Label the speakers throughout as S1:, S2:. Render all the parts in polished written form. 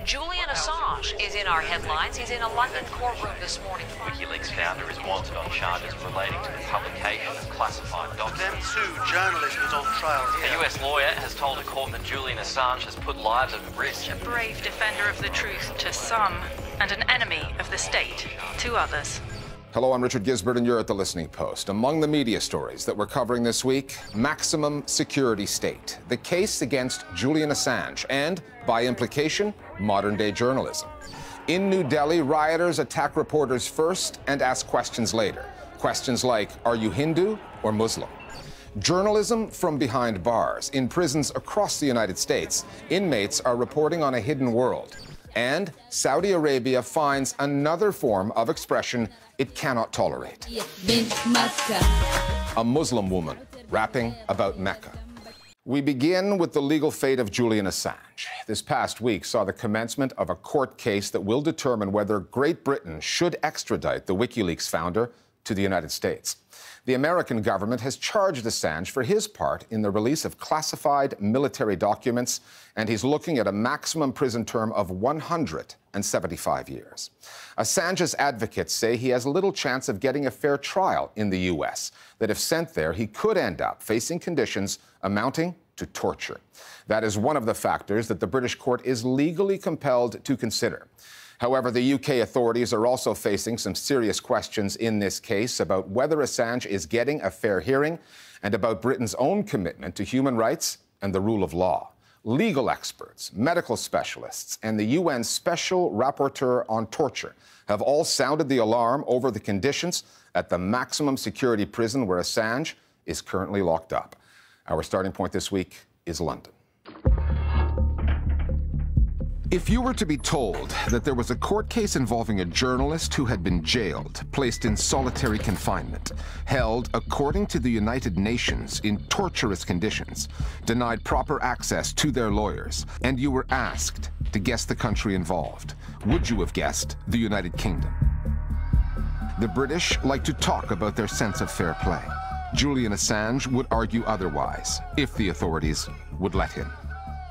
S1: Julian Assange is in our headlines. He's in a London courtroom this morning.
S2: WikiLeaks founder is wanted on charges relating to the publication of classified documents.
S3: Them two journalists was on trial here.
S2: A US lawyer has told a court that Julian Assange has put lives at risk.
S4: A brave defender of the truth to some, and an enemy of the state to others.
S5: Hello, I'm Richard Gisbert, and you're at The Listening Post. Among the media stories that we're covering this week, maximum security state, the case against Julian Assange, and, by implication, modern-day journalism. In New Delhi, rioters attack reporters first and ask questions later. Questions like, are you Hindu or Muslim? Journalism from behind bars. In prisons across the United States, inmates are reporting on a hidden world. And Saudi Arabia finds another form of expression it cannot tolerate. A Muslim woman rapping about Mecca. We begin with the legal fate of Julian Assange. This past week saw the commencement of a court case that will determine whether Great Britain should extradite the WikiLeaks founder to the United States. The American government has charged Assange for his part in the release of classified military documents, and he's looking at a maximum prison term of 175 years. Assange's advocates say he has little chance of getting a fair trial in the U.S., that if sent there, he could end up facing conditions amounting to torture. That is one of the factors that the British court is legally compelled to consider. However, the UK authorities are also facing some serious questions in this case about whether Assange is getting a fair hearing and about Britain's own commitment to human rights and the rule of law. Legal experts, medical specialists, and the UN's Special Rapporteur on Torture have all sounded the alarm over the conditions at the maximum security prison where Assange is currently locked up. Our starting point this week is London. If you were to be told that there was a court case involving a journalist who had been jailed, placed in solitary confinement, held, according to the United Nations, in torturous conditions, denied proper access to their lawyers, and you were asked to guess the country involved, would you have guessed the United Kingdom? The British like to talk about their sense of fair play. Julian Assange would argue otherwise, if the authorities would let him.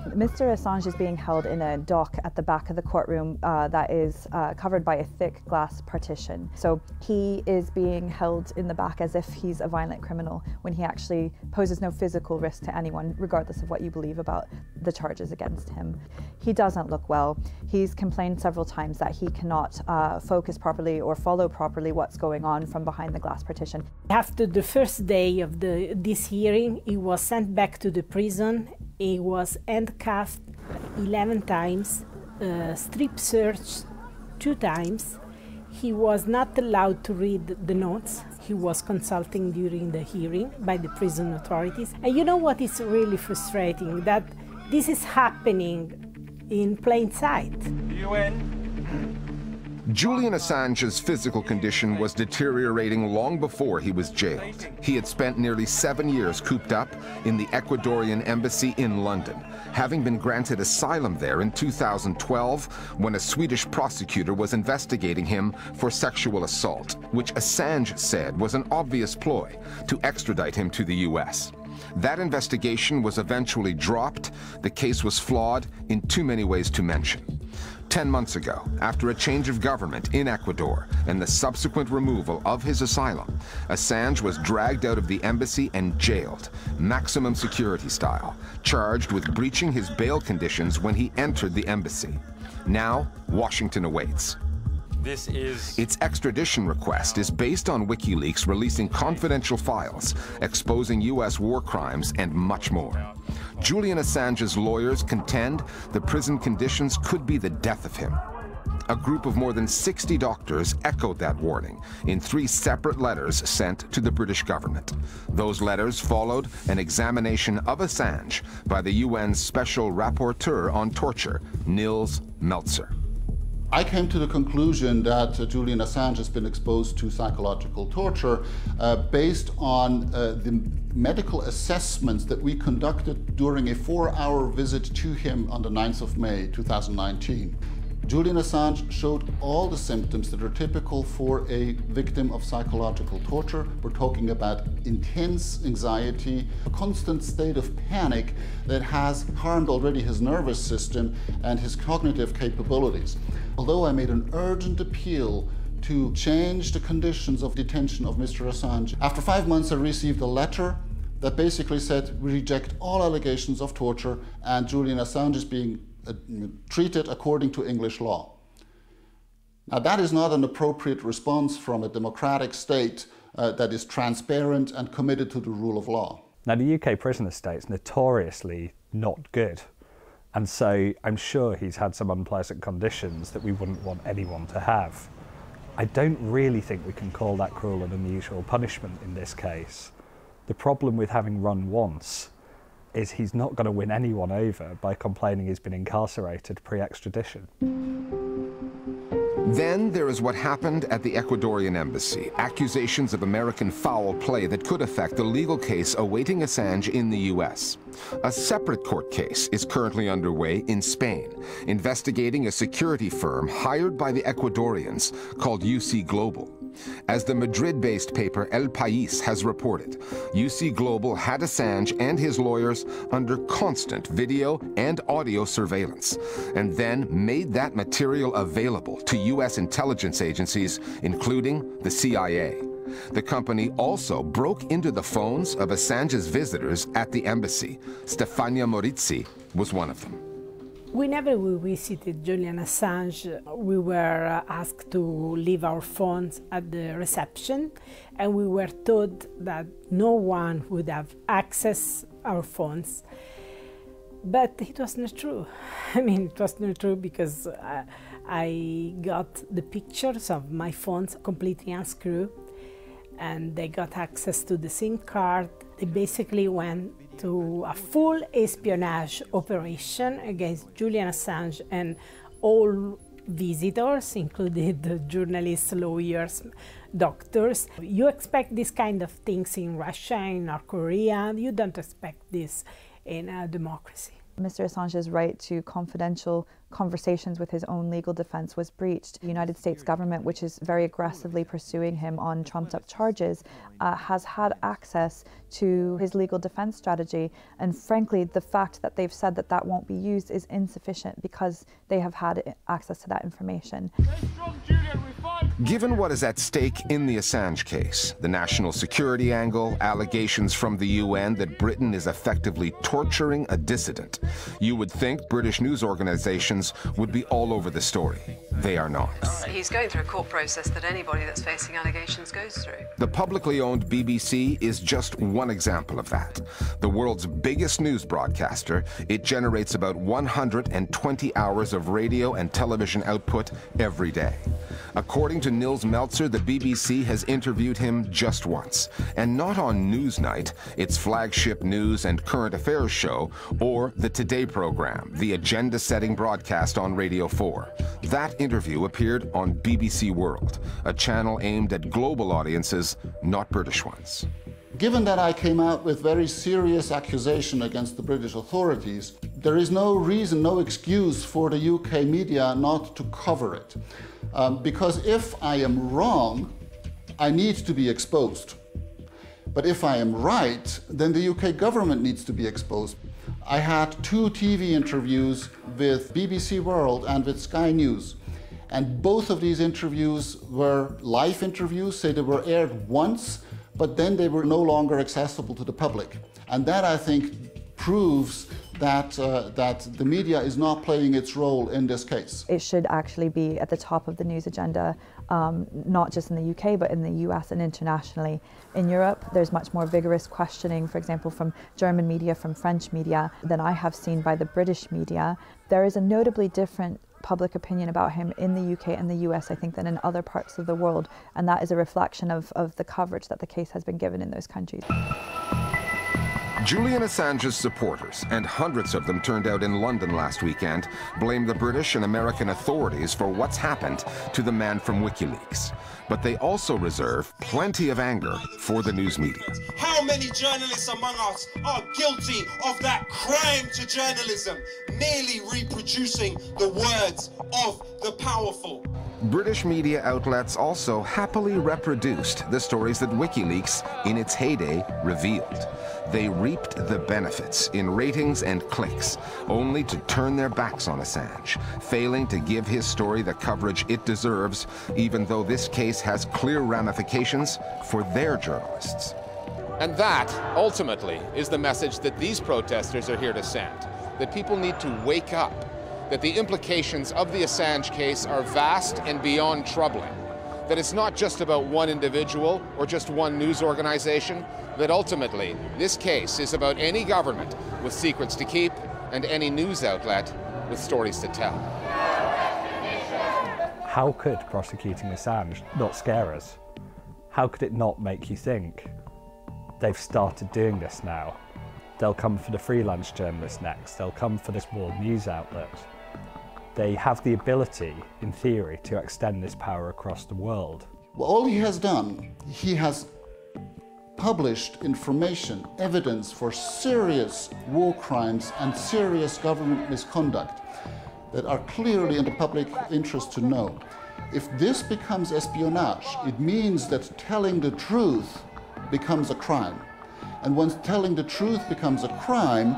S6: Mr. Assange is being held in a dock at the back of the courtroom that is covered by a thick glass partition. So he is being held in the back as if he's a violent criminal when he actually poses no physical risk to anyone, regardless of what you believe about the charges against him. He doesn't look well. He's complained several times that he cannot focus properly or follow properly what's going on from behind the glass partition.
S7: After the first day of this hearing, he was sent back to the prison. He was handcuffed 11 times, strip searched 2 times. He was not allowed to read the notes he was consulting during the hearing by the prison authorities. And you know what is really frustrating? That this is happening in plain sight.
S5: Julian Assange's physical condition was deteriorating long before he was jailed. He had spent nearly 7 years cooped up in the Ecuadorian embassy in London, having been granted asylum there in 2012 when a Swedish prosecutor was investigating him for sexual assault, which Assange said was an obvious ploy to extradite him to the US. That investigation was eventually dropped. The case was flawed in too many ways to mention. 10 months ago, after a change of government in Ecuador and the subsequent removal of his asylum, Assange was dragged out of the embassy and jailed, maximum security style, charged with breaching his bail conditions when he entered the embassy. Now, Washington awaits. Its extradition request is based on WikiLeaks releasing confidential files, exposing U.S. war crimes, and much more. Julian Assange's lawyers contend the prison conditions could be the death of him. A group of more than 60 doctors echoed that warning in 3 separate letters sent to the British government. Those letters followed an examination of Assange by the UN's Special Rapporteur on Torture, Nils Melzer.
S8: I came to the conclusion that Julian Assange has been exposed to psychological torture based on the medical assessments that we conducted during a 4-hour visit to him on the 9th of May 2019. Julian Assange showed all the symptoms that are typical for a victim of psychological torture. We're talking about intense anxiety, a constant state of panic that has harmed already his nervous system and his cognitive capabilities. Although I made an urgent appeal to change the conditions of detention of Mr. Assange, after 5 months I received a letter that basically said we reject all allegations of torture and Julian Assange is being treated according to English law. Now that is not an appropriate response from a democratic state that is transparent and committed to the rule of law.
S9: Now the UK prison estate's notoriously not good, and so I'm sure he's had some unpleasant conditions that we wouldn't want anyone to have. I don't really think we can call that cruel and unusual punishment in this case. The problem with having run once is he's not going to win anyone over by complaining he's been incarcerated pre-extradition.
S5: Then there is what happened at the Ecuadorian embassy, accusations of American foul play that could affect the legal case awaiting Assange in the US. A separate court case is currently underway in Spain, investigating a security firm hired by the Ecuadorians called UC Global. As the Madrid-based paper El País has reported, UC Global had Assange and his lawyers under constant video and audio surveillance, and then made that material available to US intelligence agencies, including the CIA. The company also broke into the phones of Assange's visitors at the embassy. Stefania Maurizi was one of them.
S7: Whenever we visited Julian Assange, we were asked to leave our phones at the reception, and we were told that no one would have access our phones. But it was not true. I mean, it was not true because I got the pictures of my phones completely unscrewed, and they got access to the SIM card. They basically went to a full espionage operation against Julian Assange and all visitors, including the journalists, lawyers, doctors. You expect this kind of things in Russia, in North Korea. You don't expect this in a democracy.
S6: Mr. Assange's right to confidential conversations with his own legal defense was breached. The United States government, which is very aggressively pursuing him on trumped-up charges, has had access to his legal defense strategy. And frankly, the fact that they've said that that won't be used is insufficient because they have had access to that information.
S5: Given what is at stake in the Assange case, the national security angle, allegations from the UN that Britain is effectively torturing a dissident, you would think British news organizations would be all over the story. They are not.
S1: He's going through a court process that anybody that's facing allegations goes through.
S5: The publicly owned BBC is just one example of that. The world's biggest news broadcaster, it generates about 120 hours of radio and television output every day. According to Nils Meltzer, the BBC has interviewed him just once, and not on Newsnight, its flagship news and current affairs show, or the Today program, the agenda-setting broadcast on Radio 4. That interview appeared on BBC World, a channel aimed at global audiences, not British ones.
S8: Given that I came out with very serious accusation against the British authorities, there is no reason, no excuse for the UK media not to cover it. Because if I am wrong, I need to be exposed. But if I am right, then the UK government needs to be exposed. I had 2 TV interviews with BBC World and with Sky News. And both of these interviews were live interviews, so they were aired once, but then they were no longer accessible to the public. And that, I think, proves that the media is not playing its role in this case.
S6: It should actually be at the top of the news agenda, not just in the UK, but in the US and internationally. In Europe, there's much more vigorous questioning, for example, from German media, from French media, than I have seen by the British media. There is a notably different public opinion about him in the UK and the US, I think, than in other parts of the world. And that is a reflection of the coverage that the case has been given in those countries.
S5: Julian Assange's supporters, and hundreds of them turned out in London last weekend, blame the British and American authorities for what's happened to the man from WikiLeaks. But they also reserve plenty of anger for the news media.
S10: How many journalists among us are guilty of that crime to journalism, merely reproducing the words of the powerful?
S5: British media outlets also happily reproduced the stories that WikiLeaks, in its heyday, revealed. They reaped the benefits in ratings and clicks, only to turn their backs on Assange, failing to give his story the coverage it deserves, even though this case has clear ramifications for their journalists.
S11: And that, ultimately, is the message that these protesters are here to send, that people need to wake up, that the implications of the Assange case are vast and beyond troubling, that it's not just about one individual or just one news organization, that ultimately this case is about any government with secrets to keep and any news outlet with stories to tell.
S9: How could prosecuting Assange not scare us? How could it not make you think? They've started doing this now. They'll come for the freelance journalists next. They'll come for this world news outlet. They have the ability, in theory, to extend this power across the world.
S8: Well, all he has done, he has published information, evidence for serious war crimes and serious government misconduct that are clearly in the public interest to know. If this becomes espionage, it means that telling the truth becomes a crime. And once telling the truth becomes a crime,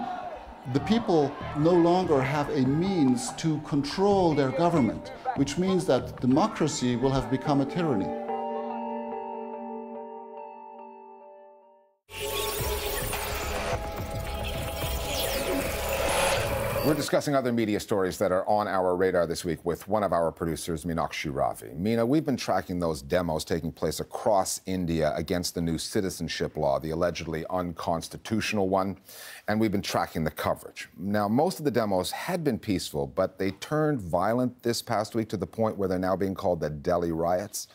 S8: the people no longer have a means to control their government, which means that democracy will have become a tyranny.
S5: We're discussing other media stories that are on our radar this week with one of our producers, Meenakshi Ravi. Meena, we've been tracking those demos taking place across India against the new citizenship law, the allegedly unconstitutional one, and we've been tracking the coverage. Now, most of the demos had been peaceful, but they turned violent this past week to the point where they're now being called the Delhi riots.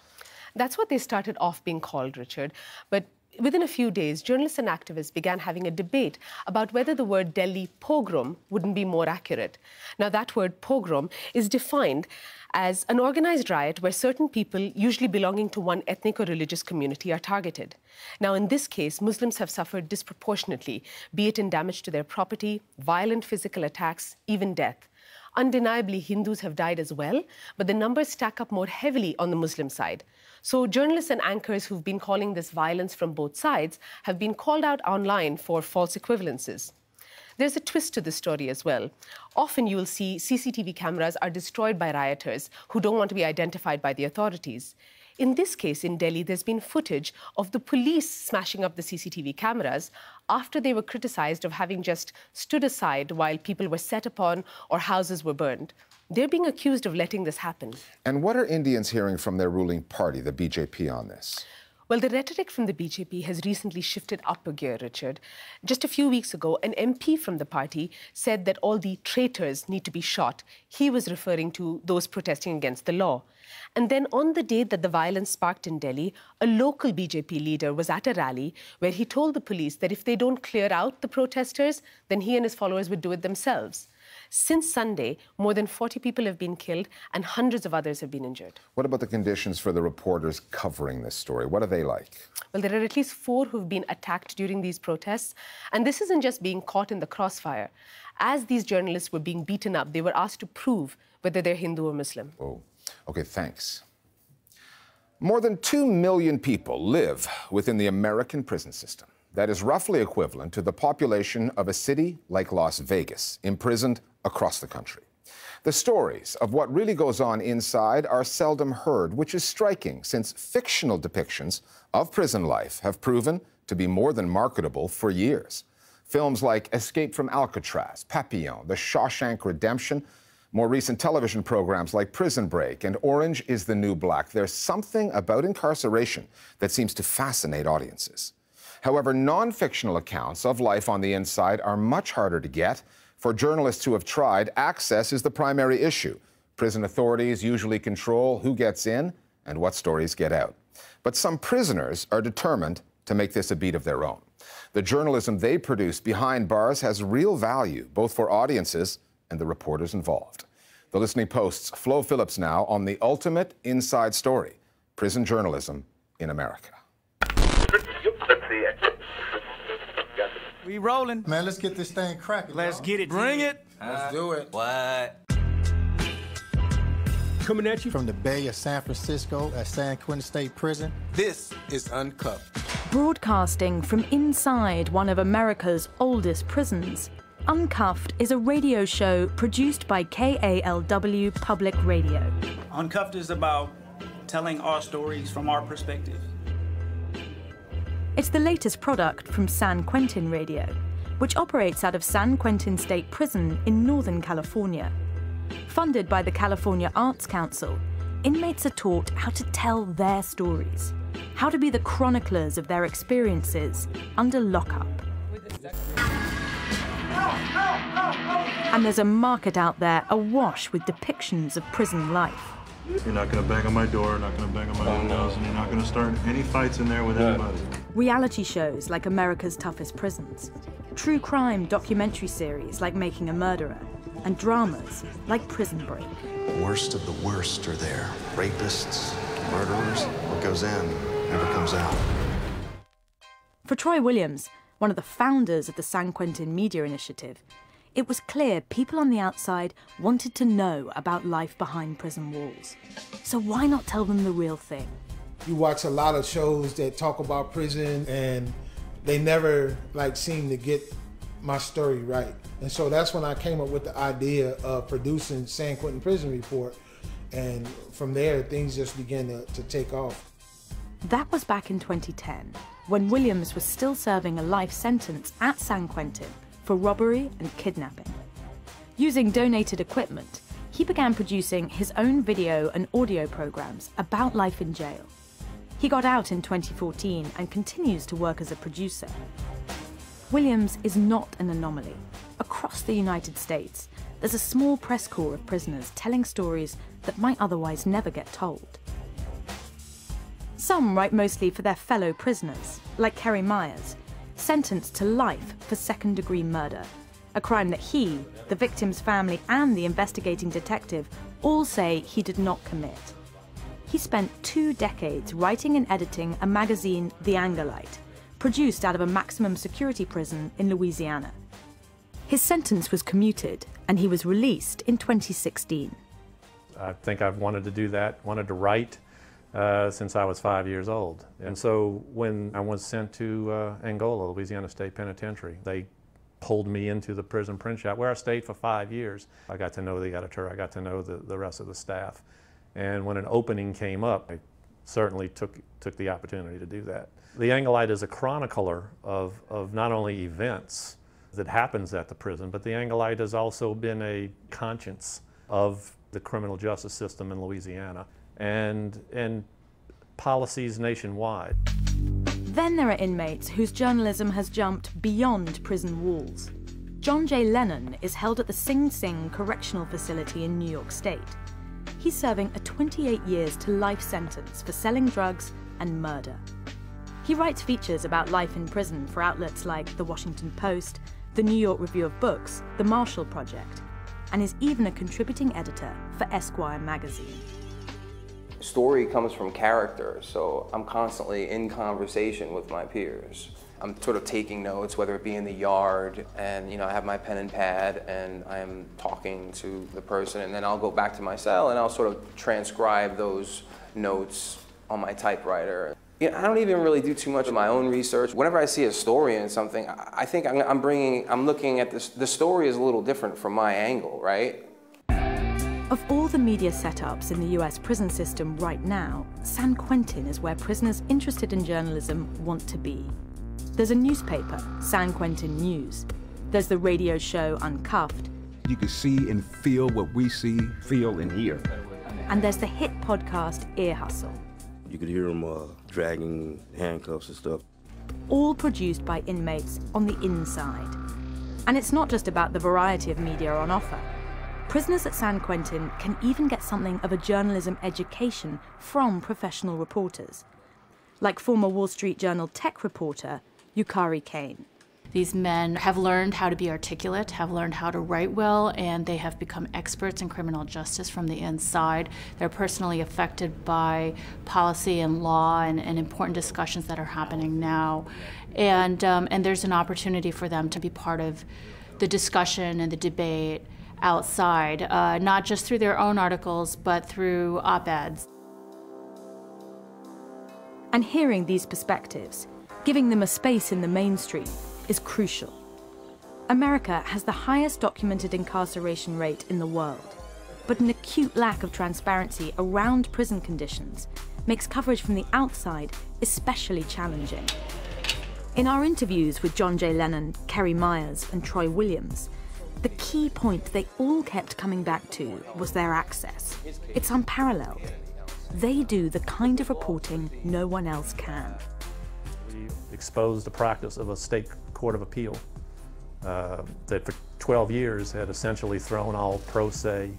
S12: That's what they started off being called, Richard. But within a few days, journalists and activists began having a debate about whether the word Delhi pogrom wouldn't be more accurate. Now, that word pogrom is defined as an organized riot where certain people, usually belonging to one ethnic or religious community, are targeted. Now, in this case, Muslims have suffered disproportionately, be it in damage to their property, violent physical attacks, even death. Undeniably, Hindus have died as well, but the numbers stack up more heavily on the Muslim side. So journalists and anchors who've been calling this violence from both sides have been called out online for false equivalences. There's a twist to this story as well. Often you'll see CCTV cameras are destroyed by rioters who don't want to be identified by the authorities. In this case, in Delhi, there's been footage of the police smashing up the CCTV cameras after they were criticized of having just stood aside while people were set upon or houses were burned. They're being accused of letting this happen.
S5: And what are Indians hearing from their ruling party, the BJP, on this?
S12: Well, the rhetoric from the BJP has recently shifted up a gear, Richard. Just a few weeks ago, an MP from the party said that all the traitors need to be shot. He was referring to those protesting against the law. And then on the day that the violence sparked in Delhi, a local BJP leader was at a rally where he told the police that if they don't clear out the protesters, then he and his followers would do it themselves. Since Sunday, more than 40 people have been killed and hundreds of others have been injured.
S5: What about the conditions for the reporters covering this story? What are they like?
S12: Well, there are at least 4 who've been attacked during these protests. And this isn't just being caught in the crossfire. As these journalists were being beaten up, they were asked to prove whether they're Hindu or Muslim.
S5: Oh, okay, thanks. More than 2 million people live within the American prison system. That is roughly equivalent to the population of a city like Las Vegas, imprisoned across the country. The stories of what really goes on inside are seldom heard, which is striking since fictional depictions of prison life have proven to be more than marketable for years. Films like Escape from Alcatraz, Papillon, The Shawshank Redemption, more recent television programs like Prison Break and Orange is the New Black. There's something about incarceration that seems to fascinate audiences. However, non-fictional accounts of life on the inside are much harder to get. For journalists who have tried, access is the primary issue. Prison authorities usually control who gets in and what stories get out. But some prisoners are determined to make this a beat of their own. The journalism they produce behind bars has real value, both for audiences and the reporters involved. The Listening Post's Flo Phillips now on the ultimate inside story, prison journalism in America.
S13: We rolling.
S14: Man, let's get this thing cracking.
S13: Let's get it. Bring it.
S14: Let's do it.
S13: What?
S14: Coming at you from the Bay of San Francisco at San Quentin State Prison.
S13: This is Uncuffed.
S4: Broadcasting from inside one of America's oldest prisons, Uncuffed is a radio show produced by KALW Public Radio.
S15: Uncuffed is about telling our stories from our perspective.
S4: It's the latest product from San Quentin Radio, which operates out of San Quentin State Prison in Northern California. Funded by the California Arts Council, inmates are taught how to tell their stories, how to be the chroniclers of their experiences under lockup. And there's a market out there awash with depictions of prison life.
S16: You're not going to bang on my door, not going to bang on my windows, and you're not going to start any fights in there with anybody.
S4: Reality shows like America's Toughest Prisons, true crime documentary series like Making a Murderer, and dramas like Prison Break.
S17: The worst of the worst are there. Rapists, murderers. What goes in never comes out.
S4: For Troy Williams, one of the founders of the San Quentin Media Initiative, it was clear people on the outside wanted to know about life behind prison walls. So why not tell them the real thing?
S18: You watch a lot of shows that talk about prison and they never seem to get my story right. And so that's when I came up with the idea of producing San Quentin Prison Report. And from there, things just began to take off.
S4: That was back in 2010, when Williams was still serving a life sentence at San Quentin for robbery and kidnapping. Using donated equipment, he began producing his own video and audio programs about life in jail. He got out in 2014 and continues to work as a producer. Williams is not an anomaly. Across the United States, there's a small press corps of prisoners telling stories that might otherwise never get told. Some write mostly for their fellow prisoners, like Kerry Myers, sentenced to life for second-degree murder, a crime that he, the victim's family, and the investigating detective all say he did not commit. He spent 2 decades writing and editing a magazine, The Angerlite, produced out of a maximum security prison in Louisiana. His sentence was commuted, and he was released in 2016.
S19: I think I've wanted to do that, wanted to write since I was 5 years old. And so when I was sent to Angola, Louisiana State Penitentiary, they pulled me into the prison print shop where I stayed for 5 years. I got to know the editor, I got to know the rest of the staff. And when an opening came up, I certainly took the opportunity to do that. The Angerlite is a chronicler of not only events that happens at the prison, but the Angerlite has also been a conscience of the criminal justice system in Louisiana and policies nationwide.
S4: Then there are inmates whose journalism has jumped beyond prison walls. John J. Lennon is held at the Sing Sing Correctional Facility in New York State. He's serving a 28 years to life sentence for selling drugs and murder. He writes features about life in prison for outlets like The Washington Post, The New York Review of Books, The Marshall Project, and is even a contributing editor for Esquire magazine.
S20: Story comes from character, so I'm constantly in conversation with my peers. I'm sort of taking notes, whether it be in the yard, and I have my pen and pad, and I am talking to the person, and then I'll go back to my cell, and I'll sort of transcribe those notes on my typewriter. I don't even really do too much of my own research. Whenever I see a story in something, I think I'm looking at this. The story is a little different from my angle, right?
S4: Of all the media setups in the US prison system right now, San Quentin is where prisoners interested in journalism want to be. There's a newspaper, San Quentin News. There's the radio show Uncuffed.
S21: You can see and feel what we see, feel, and hear.
S4: And there's the hit podcast Ear Hustle.
S22: You could hear them dragging handcuffs and stuff.
S4: All produced by inmates on the inside. And it's not just about the variety of media on offer. Prisoners at San Quentin can even get something of a journalism education from professional reporters, like former Wall Street Journal tech reporter Yukari Kane.
S2: These men have learned how to be articulate, have learned how to write well, and they have become experts in criminal justice from the inside. They're personally affected by policy and law and important discussions that are happening now. And there's an opportunity for them to be part of the discussion and the debate outside, not just through their own articles, but through op-eds.
S4: And hearing these perspectives, giving them a space in the mainstream, is crucial. America has the highest documented incarceration rate in the world, but an acute lack of transparency around prison conditions makes coverage from the outside especially challenging. In our interviews with John J. Lennon, Kerry Myers, and Troy Williams, the key point they all kept coming back to was their access. It's unparalleled. They do the kind of reporting no one else can.
S19: We exposed the practice of a state court of appeal that for 12 years had essentially thrown all pro se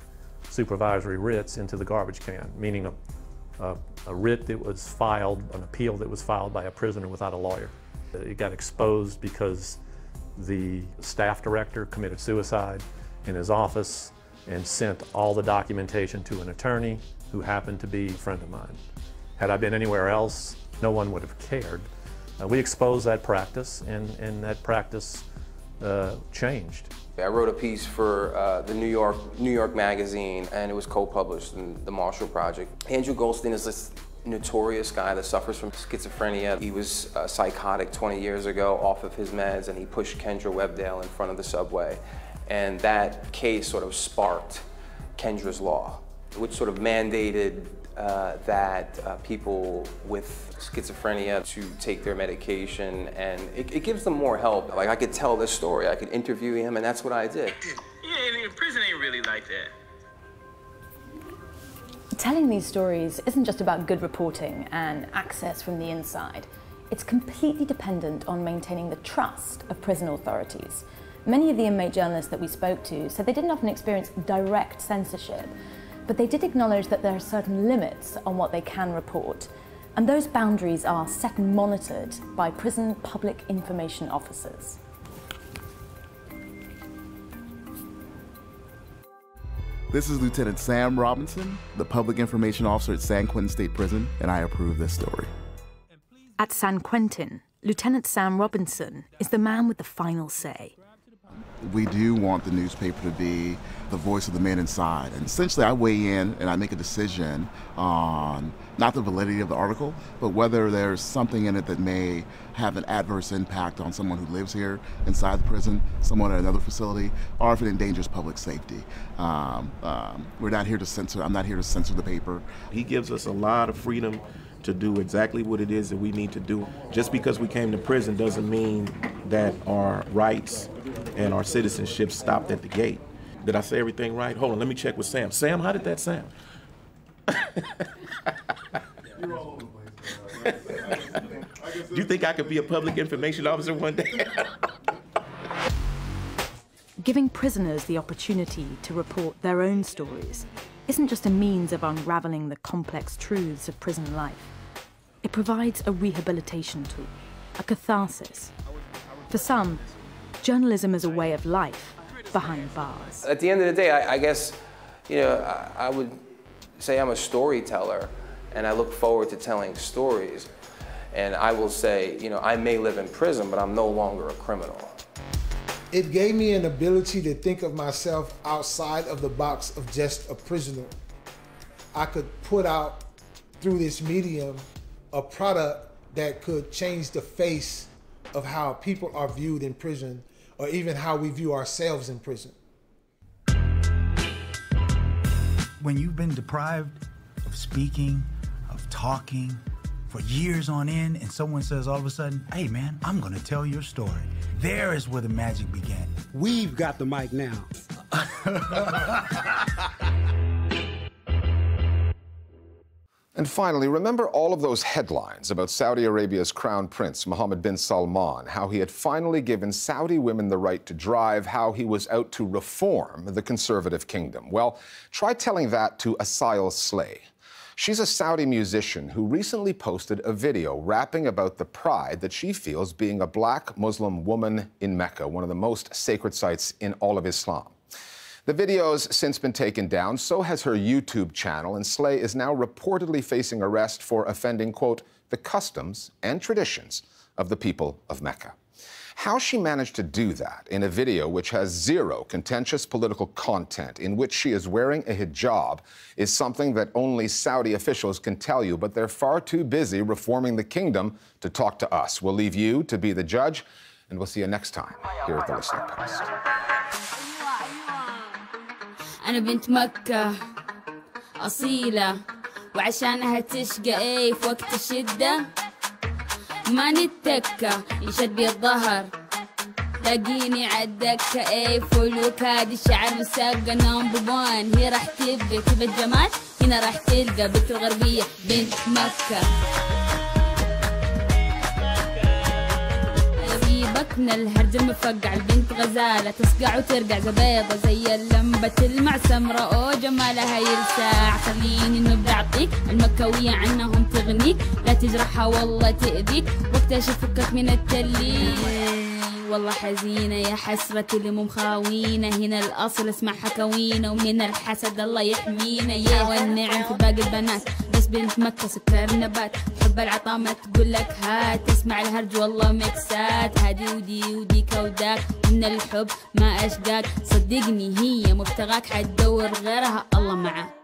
S19: supervisory writs into the garbage can, meaning a writ that was filed, an appeal that was filed by a prisoner without a lawyer. It got exposed because the staff director committed suicide in his office and sent all the documentation to an attorney who happened to be a friend of mine. Had I been anywhere else, no one would have cared. We exposed that practice, and that practice changed.
S20: I wrote a piece for the New York Magazine, and it was co-published in the Marshall Project. Andrew Goldstein is this notorious guy that suffers from schizophrenia. He was psychotic 20 years ago, off of his meds, and he pushed Kendra Webdale in front of the subway. And that case sort of sparked Kendra's Law, which sort of mandated that people with schizophrenia to take their medication, and it gives them more help. Like, I could tell this story, I could interview him, and that's what I did.
S3: Yeah, prison ain't really like that.
S4: Telling these stories isn't just about good reporting and access from the inside. It's completely dependent on maintaining the trust of prison authorities. Many of the inmate journalists that we spoke to said they didn't often experience direct censorship, but they did acknowledge that there are certain limits on what they can report, and those boundaries are set and monitored by prison public information officers.
S23: This is Lieutenant Sam Robinson, the Public Information Officer at San Quentin State Prison, and I approve this story.
S4: At San Quentin, Lieutenant Sam Robinson is the man with the final say.
S23: We do want the newspaper to be the voice of the men inside. And essentially, I weigh in and I make a decision on not the validity of the article, but whether there's something in it that may have an adverse impact on someone who lives here inside the prison, someone at another facility, or if it endangers public safety. We're not here to censor. I'm not here to censor the paper.
S24: He gives us a lot of freedom to do exactly what it is that we need to do. Just because we came to prison doesn't mean that our rights and our citizenship stopped at the gate. Did I say everything right? Hold on, let me check with Sam. Sam, how did that sound? Do you think I could be a public information officer one day?
S4: Giving prisoners the opportunity to report their own stories isn't just a means of unraveling the complex truths of prison life. It provides a rehabilitation tool, a catharsis. For some, journalism is a way of life behind bars.
S20: At the end of the day, I guess, you know, I would say I'm a storyteller, and I look forward to telling stories. And I will say, you know, I may live in prison, but I'm no longer a criminal.
S18: It gave me an ability to think of myself outside of the box of just a prisoner. I could put out, through this medium, a product that could change the face of how people are viewed in prison, or even how we view ourselves in prison.
S25: When you've been deprived of speaking, of talking, for years on end, and someone says all of a sudden, hey man, I'm gonna tell your story. There is where the magic began.
S26: We've got the mic now.
S5: And finally, remember all of those headlines about Saudi Arabia's Crown Prince, Mohammed bin Salman, how he had finally given Saudi women the right to drive, how he was out to reform the conservative kingdom. Well, try telling that to Asail Slay. She's a Saudi musician who recently posted a video rapping about the pride that she feels being a black Muslim woman in Mecca, one of the most sacred sites in all of Islam. The video's since been taken down, so has her YouTube channel, and Slay is now reportedly facing arrest for offending, quote, the customs and traditions of the people of Mecca. How she managed to do that in a video which has zero contentious political content, in which she is wearing a hijab, is something that only Saudi officials can tell you, but they're far too busy reforming the kingdom to talk to us. We'll leave you to be the judge, and we'll see you next time here at the Listening Post.
S1: أنا بنت مكة أصيلة وعشانها تشقى إيه في وقت الشدة ما نتكة يشد بي الظهر لاقيني عالدكة إيه فلوك هادي الشعر مسابقة نمبر وان هي راح تبقى تبى الجمال هنا راح تلقى بنت الغربية بنت مكة من الهرج المفقع البنت غزالة تصقع وترقع زبيضة زي اللمبة تلمع سمرة أو جمالها يلسع خليني نبدأ أعطيك المكوية عنهم تغنيك لا تجرحها والله تأذيك واكتشف فكك من التلي والله حزينة يا حسرة اللي مو مخاوينة هنا الأصل اسمع حكاوينة ومن الحسد الله يحمينا يا والنعم في باقي البنات بس بنت مكة سكر نبات حب العطاء ما تقول لك هات تسمع الهرج والله مكسات هادي ودي وديك وداك من الحب ما أشقاك صدقني هي مبتغاك حتدور غيرها الله معاك